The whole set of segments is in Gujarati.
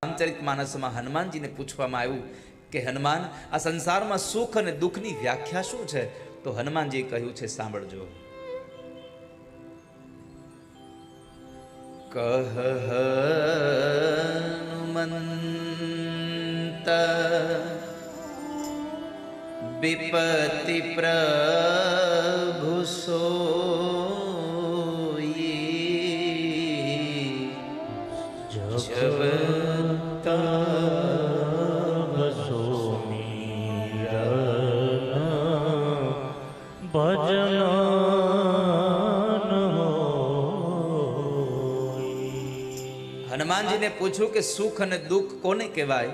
રામચરિતમાનસમાં હનુમાનજીને પૂછવામાં આવ્યું કે હનુમાન, આ સંસારમાં સુખ અને દુઃખની વ્યાખ્યા શું છે? તો હનુમાનજીએ કહ્યું છે, સાંભળજો. કહ હનુમંત વિપતિ પ્રભુ સોઈ જબ હનુમાનજીને પૂછ્યું કે સુખ અને દુઃખ કોને કહેવાય?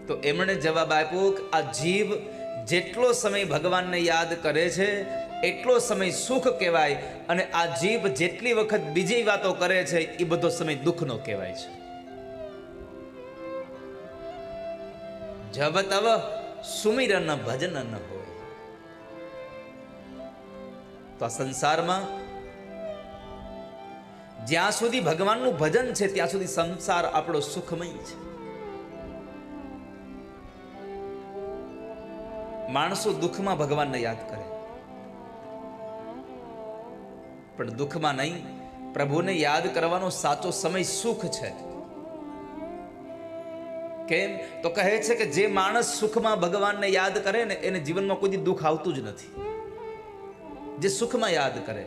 તો એમણે જવાબ આપ્યો કે આ જીવ જેટલો સમય ભગવાનને યાદ કરે છે એટલો સમય સુખ કહેવાય, અને આ જીવ જેટલી વખત બીજી વાતો કરે છે એ બધો સમય દુઃખનો કહેવાય છે. જબ તવ સુમિરન ભજન ન હોય. તો આ સંસારમાં જ્યાં સુધી ભગવાનનું ભજન છે ત્યાં સુધી સંસાર આપણો સુખમય છે. માણસો દુઃખમાં ભગવાનને યાદ કરે, પણ દુઃખમાં નહીં. પ્રભુને યાદ કરવાનો સાચો સમય સુખ છે. કેમ? તો કહે છે કે જે માણસ સુખમાં ભગવાનને યાદ કરે ને એને જીવનમાં કોઈ દુઃખ આવતું જ નથી. જે સુખમાં યાદ કરે.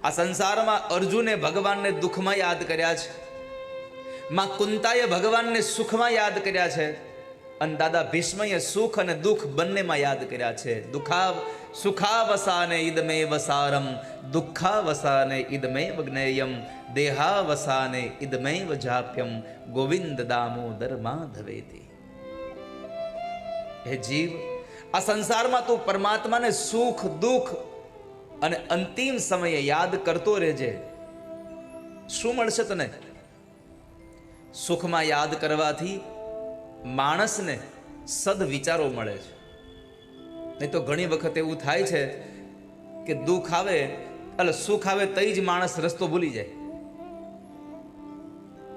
આ સંસારમાં અર્જુને ભગવાનને દુઃખમાં યાદ કર્યા છે, માં કુંતાએ ભગવાનને સુખમાં યાદ કર્યા છે, અને દાદા ભીષ્મએ સુખ અને દુઃખ બંનેમાં યાદ કર્યા છે. સુખાવસાને ઇદમેવ સારમ દુઃખાવસાને ઇદમેવ જ્ઞેયમ દેહાવસાને ઇદમેવ જાપ્યમ ગોવિંદ દામોદર માધવેતિ. હે જીવ, આ સંસારમાં તું પરમાત્માને સુખ દુઃખ અને અંતિમ સમયે યાદ કરતો રહેજે. શું મળશે તને? સુખમાં યાદ કરવાથી માણસને સદ વિચારો મળે છે. નહીં તો ઘણી વખત એવું થાય છે કે દુઃખ આવે એટલે સુખ આવે તઈ જ માણસ રસ્તો ભૂલી જાય.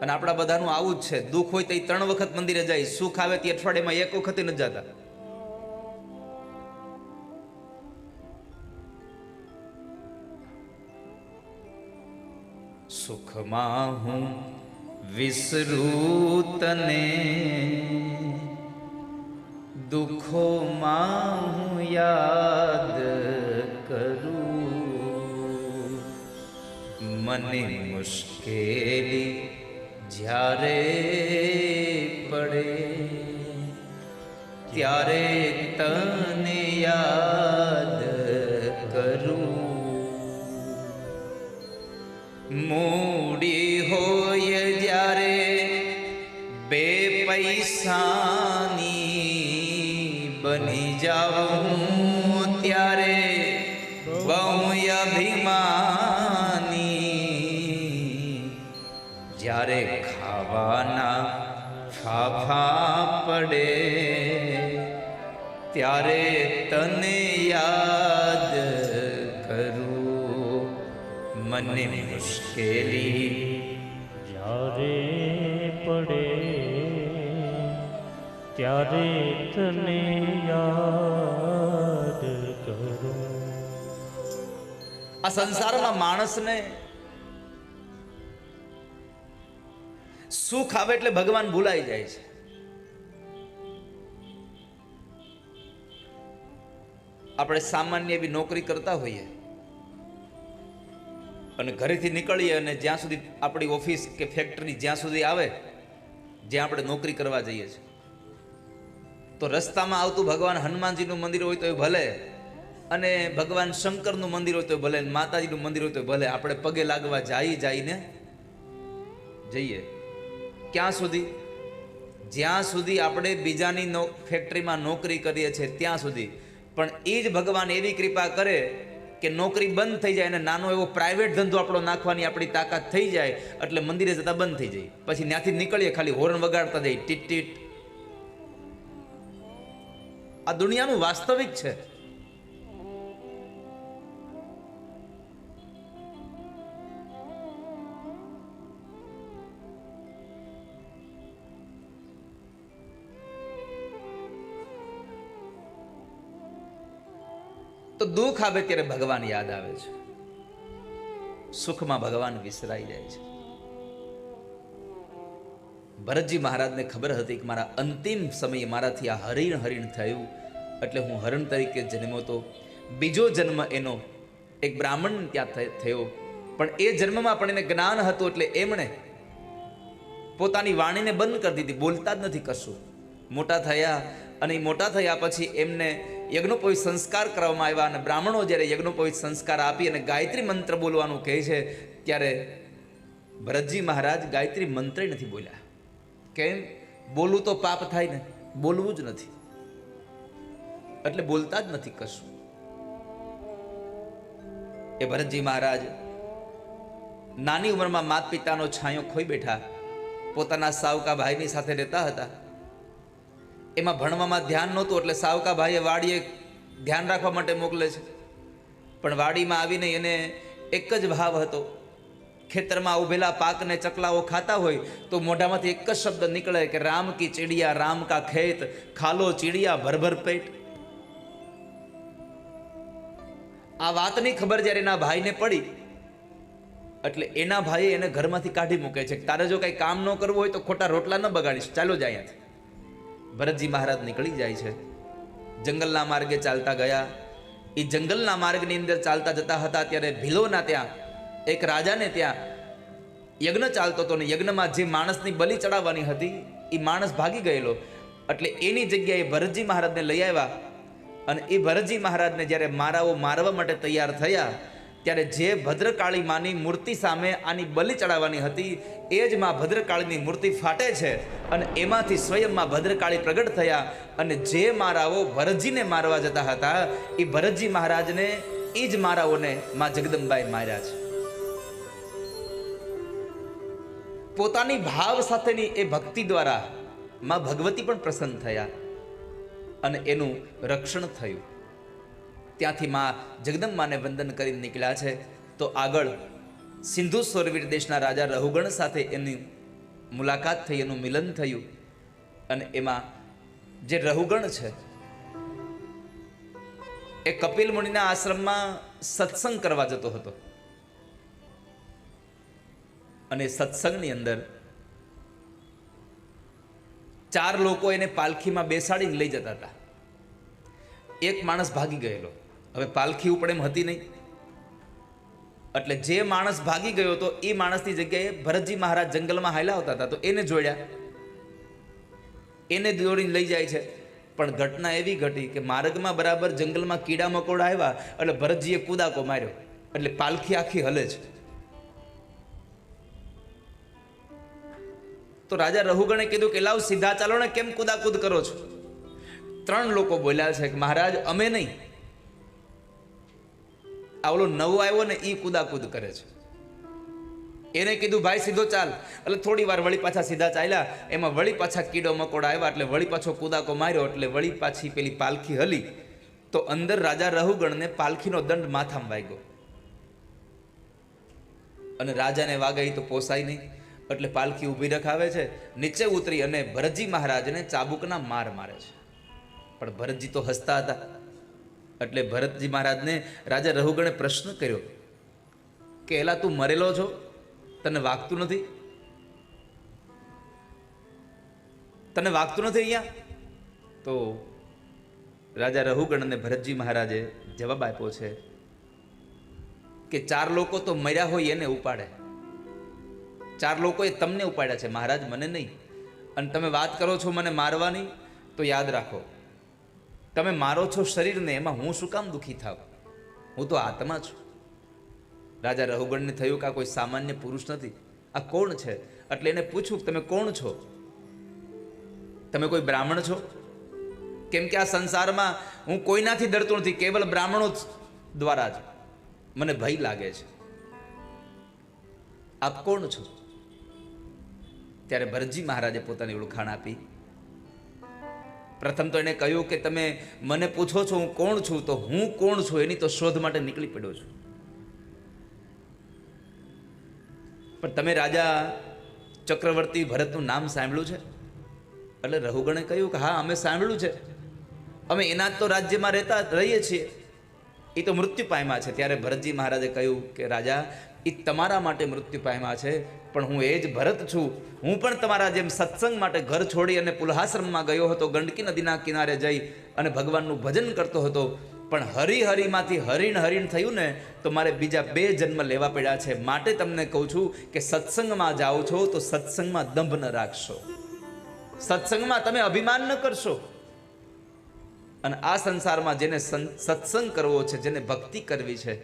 અને આપણા બધાનું આવું જ છે. દુઃખ હોય તો 3 વખત મંદિરે જાય, સુખ આવે તે અઠવાડિયામાં 1 વખત ન જતા. સુખમાં હું વિસરું તને, દુઃખોમાં હું યાદ કરું. મને મુશ્કેલી જ્યારે પડે ત્યારે તને યાદ કરું. મૂડી હોય જ્યારે 2 પૈસાની બની જાઉં ત્યારે બહુ અભિમાની. જ્યારે ખાવાના ફાફા પડે ત્યારે તને યાદ કરું. મને મુશ્કેલી જ્યારે પડે ત્યારે તને યાદ કરું. આ સંસારમાં માણસને સુખ આવે એટલે ભગવાન ભૂલાઈ જાય છે. આપણે સામાન્ય એવી નોકરી કરતા હોઈએ અને ઘરેથી નીકળીએ અને જ્યાં સુધી આપણી ઓફિસ કે ફેક્ટરી જ્યાં સુધી આવે, જ્યાં આપણે નોકરી કરવા જઈએ છીએ, તો રસ્તામાં આવતું ભગવાન હનુમાનજીનું મંદિર હોય તો એ ભલે, અને ભગવાન શંકરનું મંદિર હોય તો ભલે, માતાજીનું મંદિર હોય તો ભલે, આપણે પગે લાગવા જઈને જઈએ. ક્યાં સુધી? જ્યાં સુધી આપણે બીજાની ફેક્ટરીમાં નોકરી કરીએ છીએ ત્યાં સુધી. પણ એ જ ભગવાન એવી કૃપા કરે કે નોકરી બંધ થઈ જાય અને નાનો એવો પ્રાઇવેટ ધંધો આપણો નાખવાની આપણી તાકાત થઈ જાય એટલે મંદિરે જતા બંધ થઈ જાય. પછી ત્યાંથી નીકળીએ ખાલી હોર્ન વગાડતા જાય, ટીટ ટીટ. આ દુનિયાનું વાસ્તવિક છે. તો દુઃખ આવે ત્યારે ભગવાન યાદ આવે છે, સુખમાં ભગવાન વિસરાઈ જાય છે. ભરતજી મહારાજને ખબર હતી કે મારા અંતિમ સમયે મારાથી આ હરિણ થયું, એટલે હું હરણ તરીકે જન્મ્યો હતો. બીજો જન્મ એનો એક બ્રાહ્મણ ત્યાં થયો, પણ એ જન્મમાં પણ એને જ્ઞાન હતું, એટલે એમણે પોતાની વાણીને બંધ કરી દીધી, બોલતા જ નથી કશું. મોટા થયા, અને એ મોટા થયા પછી એમને યજ્ઞોપવિત સંસ્કાર કરવામાં આવ્યા, અને બ્રાહ્મણો જ્યારે યજ્ઞોપવિત સંસ્કાર આપી અને ગાયત્રી મંત્ર બોલવાનું કહે છે, ત્યારે ભરતજી મહારાજ ગાયત્રી મંત્ર નથી બોલ્યા. કેમ? બોલવું તો પાપ થાય ને, બોલવું જ નથી, એટલે બોલતા જ નથી કશું. એ ભરતજી મહારાજ નાની ઉંમરમાં માતા પિતાનો છાંયો ખોઈ બેઠા, પોતાના સાવકા ભાઈની સાથે રહેતા હતા. એમાં ભણવામાં ધ્યાન નહોતું, એટલે સાવકા ભાઈએ વાડીએ ધ્યાન રાખવા માટે મોકલે છે. પણ વાડીમાં આવીને એને એક જ ભાવ હતો, ખેતરમાં ઉભેલા પાકને ચકલાઓ ખાતા હોય તો મોઢામાંથી એક જ શબ્દ નીકળે કે રામ કી ચીડિયા રામ કા ખેત, ખાલો ચીડિયા ભરભર પેટ. આ વાતની ખબર જ્યારે એના ભાઈને પડી, એટલે એના ભાઈએ એને ઘરમાંથી કાઢી મૂકે છે. તારે જો કઈ કામ ન કરવું હોય તો ખોટા રોટલા ન બગાડીશ, ચાલો જાય અહીંયાથી. ભરતજી મહારાજ નીકળી જાય છે, જંગલના માર્ગે ચાલતા ગયા. એ જંગલના માર્ગની અંદર ચાલતા જતા હતા, ત્યારે ભીલોના ત્યાં એક રાજાને ત્યાં યજ્ઞ ચાલતો હતો, ને યજ્ઞમાં જે માણસની બલિ ચડાવવાની હતી એ માણસ ભાગી ગયેલો, એટલે એની જગ્યાએ ભરતજી મહારાજને લઈ આવ્યા. અને એ ભરતજી મહારાજને જ્યારે મારવા માટે તૈયાર થયા, ત્યારે જે ભદ્રકાળી માની મૂર્તિ સામે આની બલિ ચડાવવાની હતી એ જ માં ભદ્રકાળીની મૂર્તિ ફાટે છે, અને એમાંથી સ્વયં માં ભદ્રકાળી પ્રગટ થયા. અને જે મારાઓ ભરતજીને મારવા જતા હતા એ ભરતજી મહારાજને એ જ મારાઓને માં જગદંબાએ માર્યા છે. પોતાની ભાવ સાથેની એ ભક્તિ દ્વારા માં ભગવતી પણ પ્રસન્ન થયા, અને એનું રક્ષણ થયું. ત્યાંથી માં જગદંબાને વંદન કરીને નીકળ્યા છે. તો આગળ સિંધુ સૌરવીર દેશના રાજા રહુગણ સાથે એની મુલાકાત થઈ, એનું મિલન થયું. અને એમાં જે રહુગણ છે એ કપિલ મુનિના આશ્રમમાં સત્સંગ કરવા જતો હતો, અને સત્સંગની અંદર 4 લોકો એને પાલખીમાં બેસાડીને લઈ જતા હતા. એક માણસ ભાગી ગયેલો, હવે પાલખી ઉપર એમ હતી નહીં, એટલે જે માણસ ભાગી ગયો હતો એ માણસની જગ્યાએ ભરતજી મહારાજ જંગલમાં હાલ્યા આવતા હતા, તો એને જોડ્યા, એને દોડીને લઈ જાય છે. પણ ઘટના એવી ઘટી કે માર્ગમાં બરાબર જંગલમાં કીડા મકોડા આવ્યા, એટલે ભરતજીએ કૂદાકો માર્યો, એટલે પાલખી આખી હલે છે. તો રાજા રહુગણે કીધું કે લાવ સીધા ચાલો ને, કેમ કૂદાકૂદ કરો છો? 3 લોકો બોલ્યા છે કે મહારાજ અમે નહીં, આવલો નવો આવ્યો ને એ કૂદાકૂદ કરે છે. એને કીધું ભાઈ સીધો ચાલ, એટલે થોડી વાર વળી પાછા સીધા ચાલ્યા, એમાં વળી પાછા કીડો મકોડા આવ્યા, એટલે વળી પાછો કૂદાકો માર્યો, એટલે વળી પાછી પેલી પાલખી હલી. તો અંદર રાજા રહુગણને પાલખીનો દંડ માથામાં વાગ્યો, અને રાજાને વાગે તો પોસાય નહીં, એટલે પાલખી ઊભી રખાવે છે. નીચે ઉતરી અને ભરતજી મહારાજને ચાબુકના માર મારે છે. પણ ભરતજી તો હસતા હતા, એટલે ભરતજી મહારાજને રાજા રહુગણે પ્રશ્ન કર્યો કે એલા તું મરેલો છો, તને વાગતું નથી? તને વાગતું નથી અહીંયા? તો રાજા રહુગણ અને ભરતજી મહારાજે જવાબ આપ્યો છે કે 4 લોકો તો મર્યા હોય એને ઉપાડે, 4 લોકોએ તમને ઉપાડ્યા છે મહારાજ, મને નહીં. અને તમે વાત કરો છો મને મારવાની, તો યાદ રાખો તમે મારો છો શરીરને, એમાં હું શું કામ દુઃખી થાવ? હું તો આત્મા છું. રાજા રહુગણને થયું કે આ કોઈ સામાન્ય પુરુષ નથી, આ કોણ છે? એટલે એને પૂછ્યું કે તમે કોણ છો? તમે કોઈ બ્રાહ્મણ છો? કેમ કે આ સંસારમાં હું કોઈનાથી ડરતો નથી, કેવલ બ્રાહ્મણો દ્વારા જ મને ભય લાગે છે. આપ કોણ છો? ત્યારે ભરતજી મહારાજે પોતાની ઓળખાણ આપી. પ્રથમ તો એને કહ્યું કે તમે મને પૂછો છો હું કોણ છું, તો હું કોણ છું એની તો શોધ માટે નીકળી પડ્યો છું. પણ તમે રાજા ચક્રવર્તી ભરતનું નામ સાંભળ્યું છે? એટલે રહુગણે કહ્યું કે હા અમે સાંભળ્યું છે, અમે એના જ તો રાજ્યમાં રહીએ છીએ. એ તો મૃત્યુ પામ્યા છે. ત્યારે ભરતજી મહારાજે કહ્યું કે રાજા, એ તમારા માટે મૃત્યુ પામ્યા છે, પણ હું એ જ ભરત છું. હું પણ તમારા જેમ સત્સંગ માટે ઘર છોડી અને પુલહાશ્રમમાં ગયો હતો, ગંડકી નદીના કિનારે જઈ અને ભગવાનનું ભજન કરતો હતો. પણ હરિહરિમાંથી હરિણ થયું ને, તો મારે બીજા 2 જન્મ લેવા પડ્યા છે. માટે તમને કહું છું કે સત્સંગમાં જાઓ છો તો સત્સંગમાં દંભ ન રાખશો, સત્સંગમાં તમે અભિમાન ન કરશો. અને આ સંસારમાં જેને સત્સંગ કરવો છે, જેને ભક્તિ કરવી છે,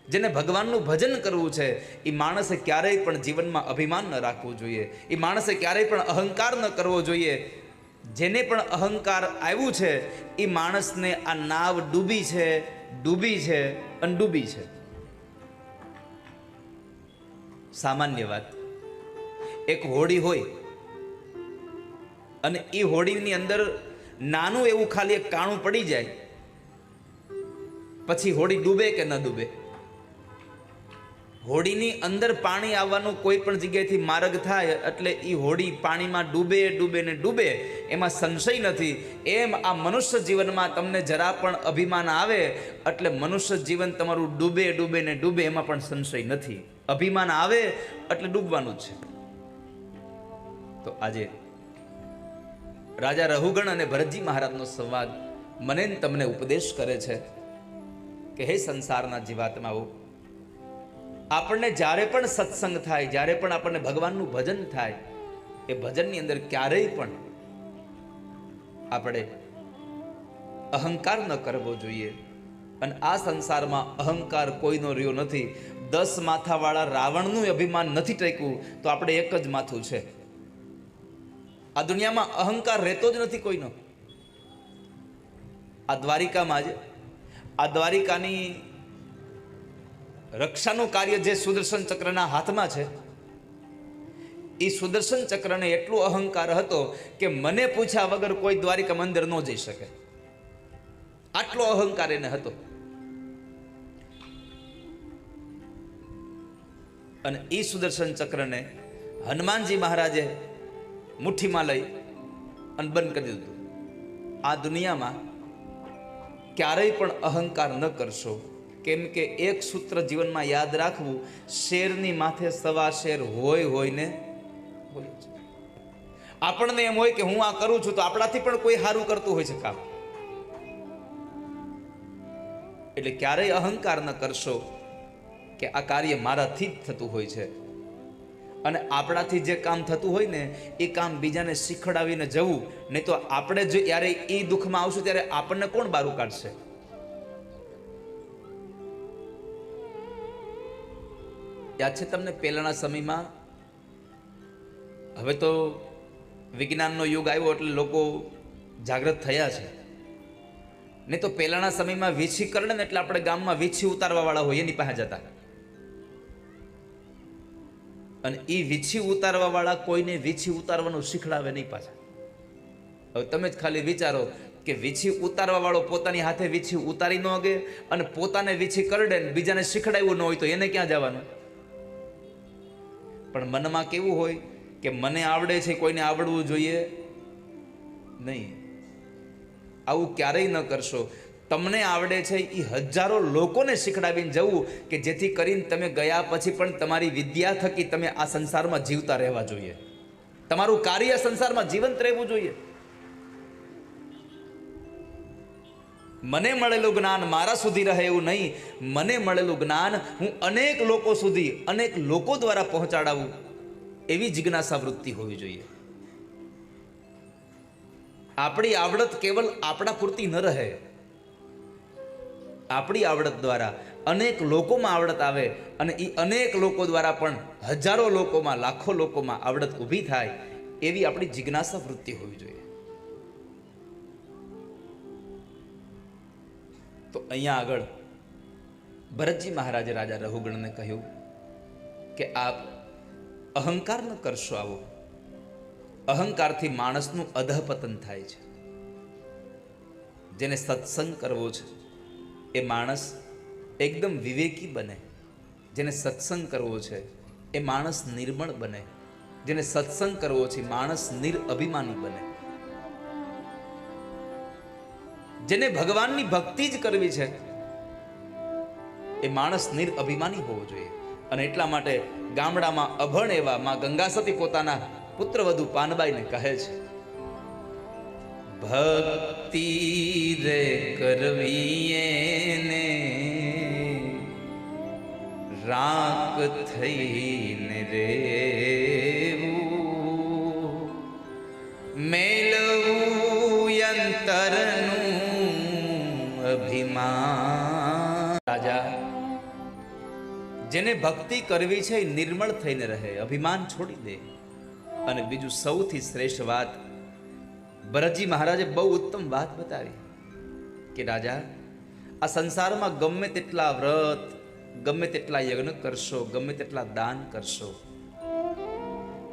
જેને ભગવાનનું ભજન કરવું છે, એ માણસે ક્યારેય પણ જીવનમાં અભિમાન ન રાખવું જોઈએ. એ માણસે ક્યારેય પણ અહંકાર ન કરવો જોઈએ. જેને પણ અહંકાર આવ્યું છે એ માણસને આ નાવ ડૂબી છે અને ડૂબી છે. સામાન્ય વાત, એક હોડી હોય અને એ હોડીની અંદર નાનું એવું ખાલી એક કાણું પડી જાય, પછી હોડી ડૂબે કે ન ડૂબે? હોડીની અંદર પાણી આવવાનું કોઈ પણ જગ્યાએથી માર્ગ થાય એટલે એ હોડી પાણીમાં ડૂબે, એમાં સંશય નથી. એમ આ મનુષ્ય જીવનમાં તમને જરા પણ અભિમાન આવે એટલે મનુષ્ય જીવન તમારું ડૂબે, એમાં પણ સંશય નથી. અભિમાન આવે એટલે ડૂબવાનું જ છે. તો આજે રાજા રહુગણ અને ભરતજી મહારાજનો સંવાદ મને તમને ઉપદેશ કરે છે કે હે સંસારના જીવાત્માઓ, આપણને જ્યારે પણ સત્સંગ થાય, જ્યારે પણ આપણને ભગવાનનું ભજન થાય, એ ભજનની અંદર ક્યારેય પણ આપણે અહંકાર ન કરવો જોઈએ. અને આ સંસારમાં અહંકાર કોઈનો રહ્યો નથી. 10 માથાવાળા રાવણનું અભિમાન નથી ટેક્યું તો આપણે એક જ માથું છે. આ દુનિયામાં અહંકાર રહેતો જ નથી કોઈનો. આ દ્વારિકામાં જ, આ દ્વારિકાની રક્ષાનું કાર્ય જે સુદર્શન ચક્રના હાથમાં છે, એ સુદર્શન ચક્રને એટલો અહંકાર હતો કે મને પૂછ્યા વગર કોઈ દ્વારિકા મંદિર ન જઈ શકે, આટલો અહંકાર એને હતો. અને એ સુદર્શન ચક્રને હનુમાનજી મહારાજે મુઠ્ઠીમાં લઈ અને બંધ કરી દીધું. આ દુનિયામાં ક્યારેય પણ અહંકાર ન કરશો, કેમ કે એક સૂત્ર જીવનમાં યાદ રાખવું, શેરની માથે 1.25 શેર હોય ને હોય જ. આપણને એમ હોય કે હું આ કરું છું તો આપણાથી પણ કોઈ સારું કરતું હોય છે કામ. એટલે ક્યારેય અહંકાર ન કરશો કે આ કાર્ય મારાથી જ થતું હોય છે. અને આપણાથી જે કામ થતું હોય ને એ કામ બીજાને શીખડાવીને જવું, નહીં તો આપણે જો યારે એ દુઃખમાં આવશું ત્યારે આપણને કોણ બારું કાઢશે? યાદ છે તમને પહેલાના સમયમાં? હવે તો વિજ્ઞાનનો યુગ આવ્યો એટલે લોકો જાગૃત થયા છે. નહીં તો પહેલાના સમયમાં વીછી કરડે ને એટલે આપણે ગામમાં વીછી ઉતારવા વાળા હોય એની પાસે જતા, અને એ વીછી ઉતારવા વાળા કોઈને વીછી ઉતારવાનું શીખડાવે નહીં પાછા. હવે તમે જ ખાલી વિચારો કે વીછી ઉતારવા વાળો પોતાની હાથે વીછી ઉતારી ન અગે અને પોતાને વીછી કરડે ને બીજાને શીખડાવ્યું ન હોય તો એને ક્યાં જવાનું? પણ મનમાં કેવું હોય કે મને આવડે છે, કોઈને આવડવું જોઈએ નહીં. આવું ક્યારેય ન કરશો. તમને આવડે છે એ હજારો લોકોને શીખડાવીને જવું કે જેથી કરીને તમે ગયા પછી પણ તમારી વિદ્યા થકી તમે આ સંસારમાં જીવતા રહેવા જોઈએ. તમારું કાર્ય સંસારમાં જીવંત રહેવું જોઈએ. મને મળેલું જ્ઞાન મારા સુધી રહે એવું નહીં. મને મળેલું જ્ઞાન હું અનેક લોકો સુધી, અનેક લોકો દ્વારા પહોંચાડાવું, એવી જિજ્ઞાસા વૃત્તિ હોવી જોઈએ. આપણી આવડત કેવલ આપણા પૂરતી ન રહે. આપણી આવડત દ્વારા અનેક લોકોમાં આવડત આવે અને એ અનેક લોકો દ્વારા પણ હજારો લોકોમાં, લાખો લોકોમાં આવડત ઊભી થાય, એવી આપણી જિજ્ઞાસા વૃત્તિ હોવી જોઈએ. તો અહીંયા આગળ ભરતજી મહારાજે રાજા રહુગણને કહ્યું કે આપ અહંકાર ન કરશો. આવો અહંકારથી માણસનું અધઃપતન થાય છે. જેને સત્સંગ કરવો છે એ માણસ એકદમ વિવેકી બને. જેને સત્સંગ કરવો છે એ માણસ નિર્મળ બને. જેને સત્સંગ કરવો છે માણસ નિરઅભિમાની બને. જેને ભગવાનની ભક્તિ જ કરવી છે એ માણસ નિરઅભિમાની હોવો જોઈએ. અને એટલા માટે ગામડામાં અભણ એવા માં ગંગાસતી પોતાના પુત્રવધુ પાનબાઈને કહે છે, ભક્તિ રે કરવી એને રાક થઈને રેવું, મેલવું અંતરનું અભિમાન. રાજા, જેને ભક્તિ કરવી છે એ નિર્મળ થઈને રહે, અભિમાન છોડી દે. અને બીજું સૌથી શ્રેષ્ઠ વાત ભરતજી મહારાજે બહુ ઉત્તમ વાત બતાવી કે રાજા, આ સંસારમાં ગમે તેટલા વ્રત, ગમે તેટલા યજ્ઞ કરશો, ગમે તેટલા દાન કરશો,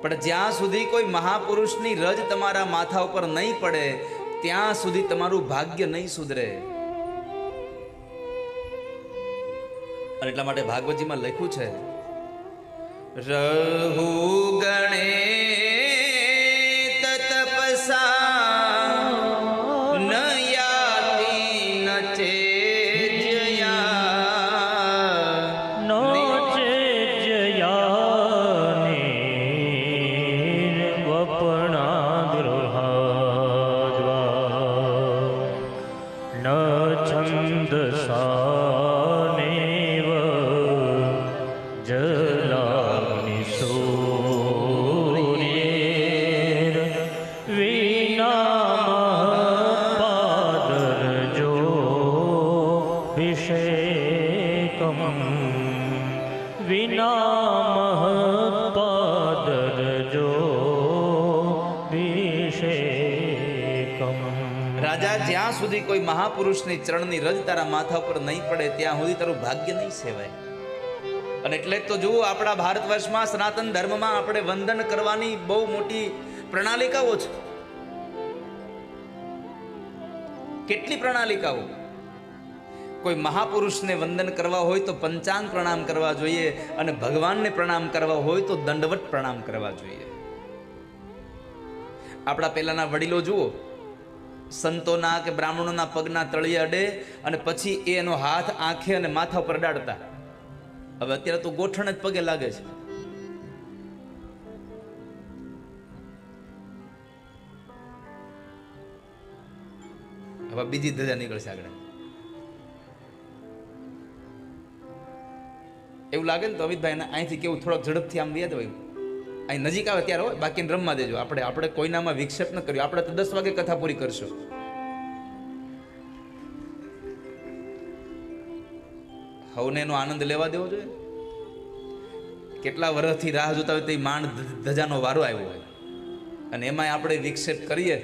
પણ જ્યાં સુધી કોઈ મહાપુરુષની રજ તમારા માથા ઉપર નહીં પડે ત્યાં સુધી તમારું ભાગ્ય નહીં સુધરે. અને એટલા માટે ભાગવતજીમાં લખ્યું છે, રહુ ગણે તપસા ન યાતિ ન ચેજયા નો ચેજયાનિર્વપણા ગૃહાદ્વા ન છંદસાનેવ જલાગ્નિસૂર્યેર વિનામપાદરજો વિષેકમ વિનામપાદરજો વિષેકમ. રાજા, જ્યાં સુધી કોઈ મહાપુરુષની ચરણની રજ તારા માથા ઉપર નહીં પડે ત્યાં સુધી તારું ભાગ્ય નહીં સેવાય. અને એટલે જ તો જુઓ, આપણા ભારત વર્ષમાં સનાતન ધર્મમાં આપણે વંદન કરવાની બહુ મોટી પ્રણાલિકાઓ છે. કેટલી પ્રણાલિકાઓ! કોઈ મહાપુરુષને વંદન કરવા હોય તો પંચાંગ પ્રણામ કરવા જોઈએ, અને ભગવાનને પ્રણામ કરવા હોય તો દંડવત પ્રણામ કરવા જોઈએ. આપણા પહેલાના વડીલો જુઓ, સંતોના કે બ્રાહ્મણોના પગના તળિયે અડે અને પછી એનો હાથ આંખે અને માથા પર અડાડતા. હવે અત્યારે તો ગોઠણ જ પગે લાગે છે. હવે બીજી ધજા નીકળશે આગળ. એવું લાગે ને તો અમિતભાઈ અહીંથી કેવું થોડોક ઝડપથી આમ વ્યાદ હોય, અહીં નજીક આવે ત્યારે હોય, બાકી રમવા દેજો. આપણે કોઈનામાં વિક્ષેપ ન કર્યો. આપણે તો 10 વાગે કથા પૂરી કરશું. હવને એનો આનંદ લેવા દેવો જોઈએ. કેટલા વર્ષથી રાહ જોતા હોય તો માંડ ધજાનો વારો આવ્યો હોય, અને એમાં આપણે વિક્ષેપ કરીએ.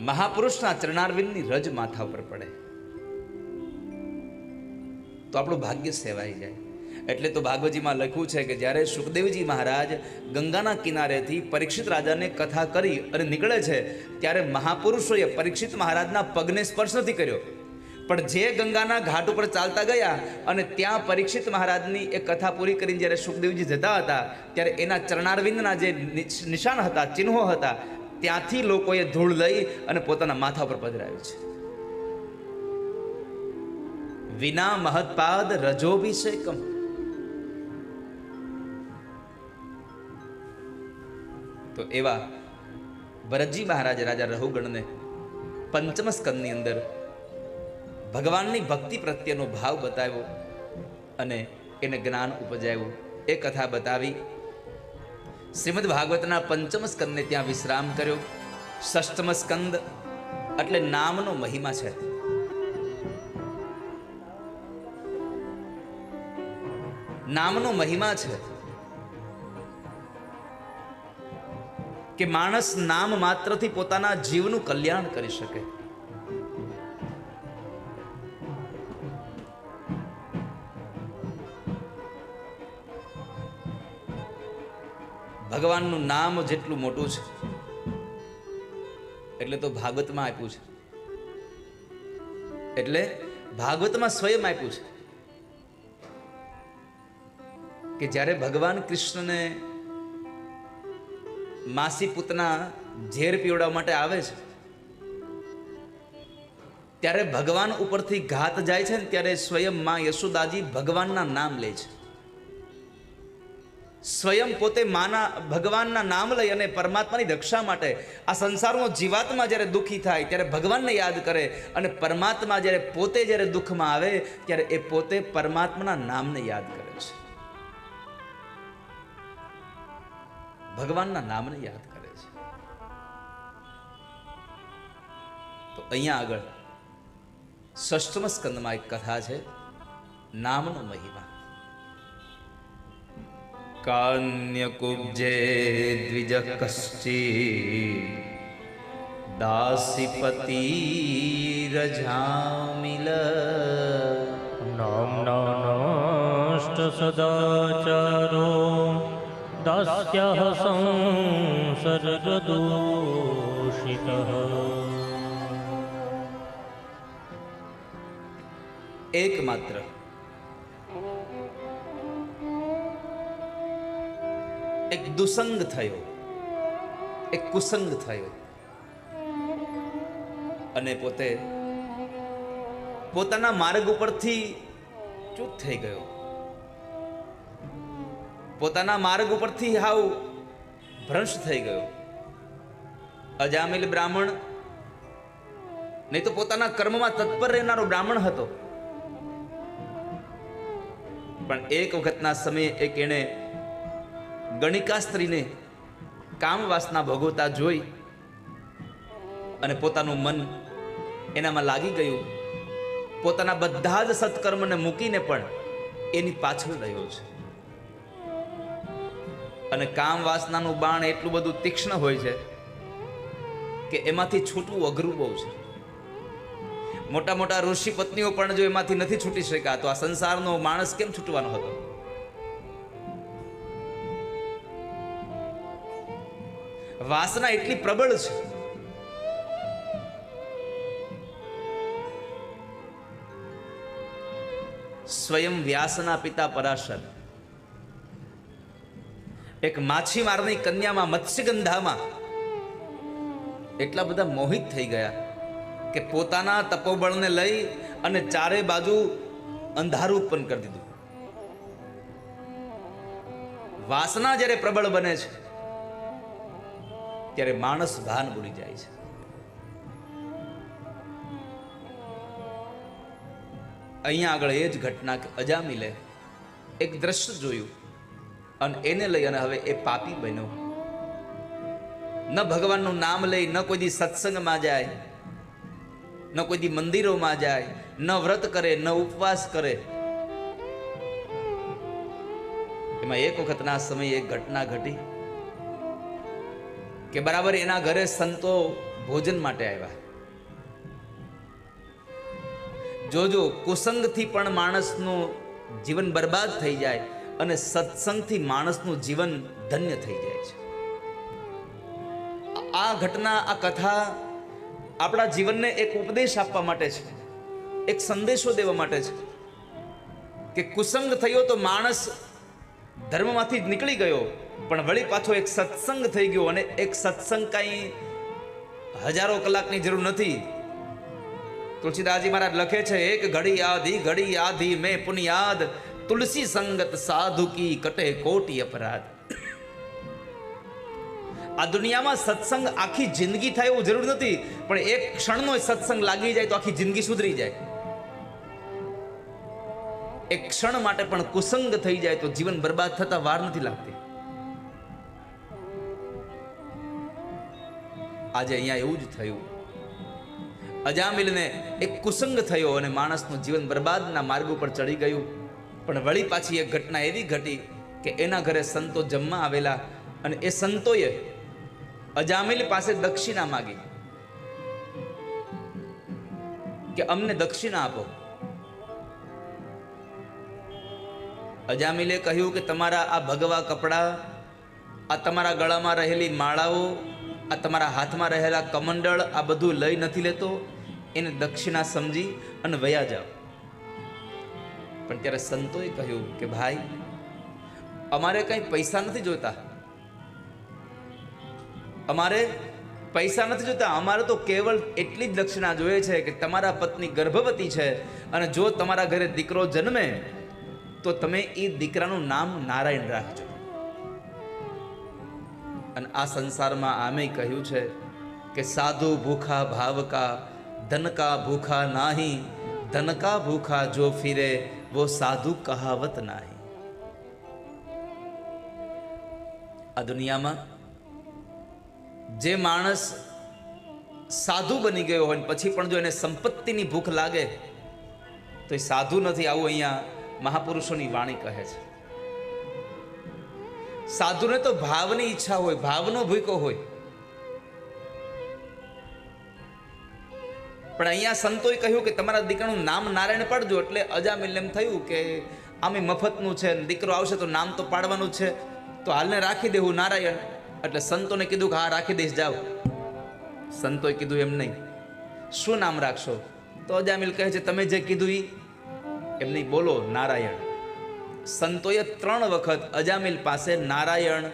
મહાપુરુષના ચરણારવિંદની રજ માથા પર પડે તો આપણું ભાગ્ય સેવાઈ જાય. એટલે તો ભાગવતજીમાં લખ્યું છે કે જ્યારે સુખદેવજી મહારાજ ગંગાના કિનારેથી પરીક્ષિત રાજાને કથા કરી અને નીકળે છે, ત્યારે મહાપુરુષોએ પરીક્ષિત મહારાજના પગને સ્પર્શ નથી કર્યો, પણ જે ગંગાના ઘાટ ઉપર ચાલતા ગયા અને ત્યાં પરીક્ષિત મહારાજની એ કથા પૂરી કરીને જ્યારે સુખદેવજી જતા હતા, ત્યારે એના ચરણારવિંદના જે નિશાન હતા, ચિહ્નો હતા, ત્યાંથી લોકોએ ધૂળ લઈ અને પોતાના માથા પર પધરાવ્યું છે. વિના મહત્પાદ રજોભિષેકમ. તો એવા ભરતજી મહારાજ રાજા રહુગણને પંચમ સ્કંદની અંદર ભગવાનની ભક્તિ પ્રત્યેનો ભાવ બતાવ્યો અને એને જ્ઞાન ઉપજાવ્યું. એ કથા બતાવી શ્રીમદ ભાગવતના પંચમ સ્કંદને ત્યાં વિશ્રામ કર્યો. ષષ્ઠમ સ્કંદ એટલે નામનો મહિમા છે. નામનો મહિમા છે કે માણસ નામ માત્રથી પોતાના જીવનું કલ્યાણ કરી શકે. ભગવાનનું નામ જેટલું મોટું છે એટલે તો ભાગવતમાં આપ્યું છે. એટલે ભાગવતમાં સ્વયં આપ્યું છે કે જ્યારે ભગવાન કૃષ્ણને માસી પૂતના ઝેર પીવડાવવા માટે આવે છે, ત્યારે ભગવાન ઉપરથી ઘાત જાય છે ને ત્યારે સ્વયં માં યશોદાજી ભગવાનના નામ લે છે. સ્વયં પોતે માના ભગવાનના નામ લઈ અને પરમાત્માની રક્ષા માટે આ સંસારનો જીવાત્મા જ્યારે દુઃખી થાય ત્યારે ભગવાનને યાદ કરે, અને પરમાત્મા જ્યારે પોતે જ્યારે દુઃખમાં આવે ત્યારે એ પોતે પરમાત્માના નામને યાદ કરે છે, ભગવાનના નામને યાદ કરે છે. તો અહીંયા આગળ ષષ્ઠમ સ્કંદમાં એક કથા છે, નામનો મહિમા. કાન્યકુબ્જે દ્વિજ કશ્ચિ દાસીપતિ રજામિલ નામ્નાષ્ટ સદાચારો દાસ્યઃ સંસર્ગદૂષિતઃ. એકમાત્ર એક દુસંગ થયો, એક કુસંગ થયો, અને પોતે પોતાના માર્ગ ઉપરથી ચૂપ થઈ ગયો, પોતાના માર્ગ ઉપરથી હાવ ભ્રંશ થઈ ગયો. અજામિલ બ્રાહ્મણ નહીં તો પોતાના કર્મમાં તત્પર રહેનારો બ્રાહ્મણ હતો, પણ એક વખતના સમયે એક એણે ગણિકા સ્ત્રીને કામ વાસના ભોગવતા જોઈ અને પોતાનું મન એનામાં લાગી ગયું. પોતાના બધા જ સત્કર્મને મૂકીને પણ એની પાછળ રહ્યો છે. અને કામ વાસનાનું બાણ એટલું બધું તીક્ષ્ણ હોય છે કે એમાંથી છૂટવું અઘરું બહુ છે. મોટા મોટા ઋષિ પત્નીઓ પણ જો એમાંથી નથી છૂટી શક્યા તો આ સંસારનો માણસ કેમ છૂટવાનો હતો? વાસના એટલી પ્રબળ છે. સ્વયં વ્યાસના પિતા પરાશર એક માછીમારની કન્યામાં મત્સ્યગંધામાં એટલા બધા મોહિત થઈ ગયા કે પોતાના તપોબળને લઈ અને ચારે બાજુ અંધારું ઉત્પન્ન કરી દીધું. વાસના જ્યારે પ્રબળ બને છે ત્યારે માણસ ભાન ભૂલી જાય છે. અહીંયા આગળ એ જ ઘટના કે અજામિલે એક દ્રશ્ય જોયું અને એને લઈ અને હવે એ પાપી બન્યો. ન ભગવાનનું નામ લઈ, ન કોઈ દી સત્સંગમાં જાય, ન કોઈ દી મંદિરોમાં જાય, ન વ્રત કરે, ન ઉપવાસ કરે. એમાં એક વખતના સમયે એક ઘટના ઘટી કે બરાબર એના ઘરે સંતો ભોજન માટે આવ્યા. જોજો, કુસંગથી પણ માણસનું જીવન બરબાદ થઈ જાય અને સત્સંગથી માણસનું જીવન ધન્ય થઈ જાય છે. આ ઘટના, આ કથા આપણા જીવનને એક ઉપદેશ આપવા માટે છે, એક સંદેશો દેવા માટે છે કે કુસંગ થયો તો માણસ ધર્મમાંથી જ નીકળી ગયો, પણ વળી પાછો એક સત્સંગ થઈ ગયો. અને એક સત્સંગ કાંઈ હજારો કલાકની જરૂર નથી. તુલસીદાસજી મહારાજ લખે છે, એક ઘડી આધી મેં પુનિયાદ, તુલસી સંગત સાધુ કી કટે કોટી અપરાધ. આ દુનિયામાં સત્સંગ આખી જિંદગી થાય એવું જરૂર નથી, પણ એક ક્ષણનો સત્સંગ લાગી જાય તો આખી જિંદગી સુધરી જાય. એક ક્ષણ માટે પણ કુસંગ થઈ જાય તો જીવન બરબાદ થતા વાર નથી લાગતી. આજે અહીંયા એવું જ થયું. અજામિલને એક કુસંગ થયો અને માણસનું જીવન બરબાદના માર્ગ ઉપર ચડી ગયું. પણ વળી પાછી એક ઘટના એવી ઘટી કે એના ઘરે સંતો જમવા આવેલા અને એ સંતોએ અજામિલ પાસે દક્ષિણા માગી કે અમને દક્ષિણા આપો. અજામિલે કહ્યું કે તમારા આ ભગવા કપડા, આ તમારા ગળામાં રહેલી માળાઓ, આ તમારા હાથમાં રહેલા કમંડળ, આ બધું લઈ નથી લેતો, એને દક્ષિણા સમજી અને વયા જાઓ. પણ ત્યારે સંતોએ કહ્યું કે ભાઈ, અમારે કંઈ પૈસા નથી જોતા, અમારે પૈસા નથી જોતા, અમારે તો કેવળ એટલી જ દક્ષિણા જોઈએ છે કે તમારા પત્ની ગર્ભવતી છે અને જો તમારા ઘરે દીકરો જન્મે તો તમે એ દીકરાનું નામ નારાયણ રાખજો. અને આ સંસારમાં આમે કહ્યું છે કે સાધુ ભૂખા ભાવકા, ધનકા ભૂખા નાહી, ધનકા ભૂખા જો ફિરે વો સાધુ કહાવત નાહી. આ દુનિયામાં જે માણસ સાધુ બની ગયો હોય પછી પણ જો એને સંપત્તિની ભૂખ લાગે તો એ સાધુ નથી. આવું અહીંયા મહાપુરુષોની વાણી કહે છે. સાધુને તો ભાવની ઈચ્છા હોય, ભાવનો ભૂકો હોય. પણ અહીંયા સંતોએ કહ્યું કે તમારા દીકરાનું નામ નારાયણ પાડજો. એટલે અજામિલ એમ થયું કે આમે મફતનું છે, દીકરો આવશે તો નામ તો પાડવાનું છે, તો હાલને રાખી દેવું નારાયણ. એટલે સંતોને કીધું કે હા રાખી દઈશ, જાઓ. સંતોએ કીધું એમ નહીં, શું નામ રાખશો? તો અજામિલ કહે છે તમે જે કીધું એમ નહીં, બોલો નારાયણ. સંતોએ 3 વખત અજામિલ પાસે નારાયણ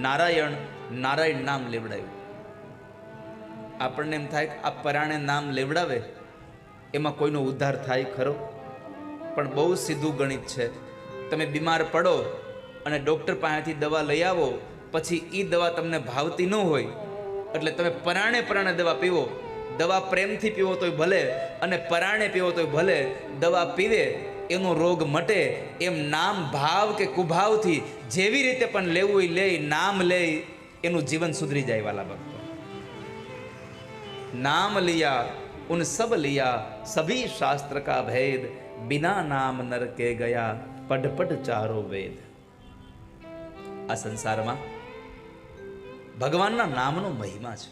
નારાયણ નારાયણ નામ લેવડાવ્યું. આપણને એમ થાય કે આ પરાણે નામ લેવડાવે એમાં કોઈનો ઉદ્ધાર થાય ખરો? પણ બહુ સીધું ગણિત છે. તમે બીમાર પડો અને ડૉક્ટર પાસેથી દવા લઈ આવો, પછી એ દવા તમને ભાવતી ન હોય એટલે તમે પરાણે દવા પીવો. દવા પ્રેમથી પીવો તોય ભલે અને પરાણે પીવો તોય ભલે, દવા પીવે એનો રોગ મટે. એમ નામ ભાવ કે કુભાવથી જેવી રીતે પણ લેવું એ લે, નામ લે એનું જીવન સુધરી જાય. વાલા ભક્તો, નામ લિયા ઉન સબ લિયા, સભી શાસ્ત્ર કા ભેદ, બિના નામ નર કે ગયા, પઢ પઢ ચારો વેદ. આ સંસારમાં ભગવાનના નામનો મહિમા છે.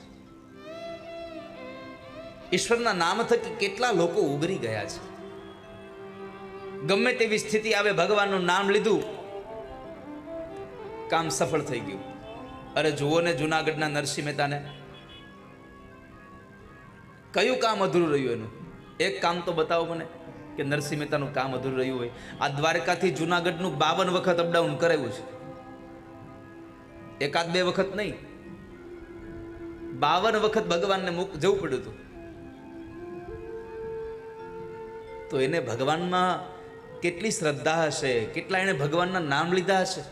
ઈશ્વરના નામ થકી કેટલા લોકો ઉગરી ગયા છે. ગમે તેવી સ્થિતિ આવે, ભગવાનનું નામ લીધું, કામ સફળ થઈ ગયું. અરે જુઓ ને જુનાગઢના નરસિંહ મહેતાને, કયું કામ અધૂરું રહ્યું એનું? એક કામ તો બતાવો મને કે નરસિંહ મહેતાનું કામ અધૂરું રહ્યું હોય. આ દ્વારકાથી જુનાગઢનું 52 વખત અપડાઉન કરાવ્યું છે. 1-2 વખત નહીં, 52 વખત ભગવાનને જવું પડ્યું હતું. તો એને ભગવાનમાં કેટલી શ્રદ્ધા હશે, કેટલા એને ભગવાનના નામ લીધા હશે.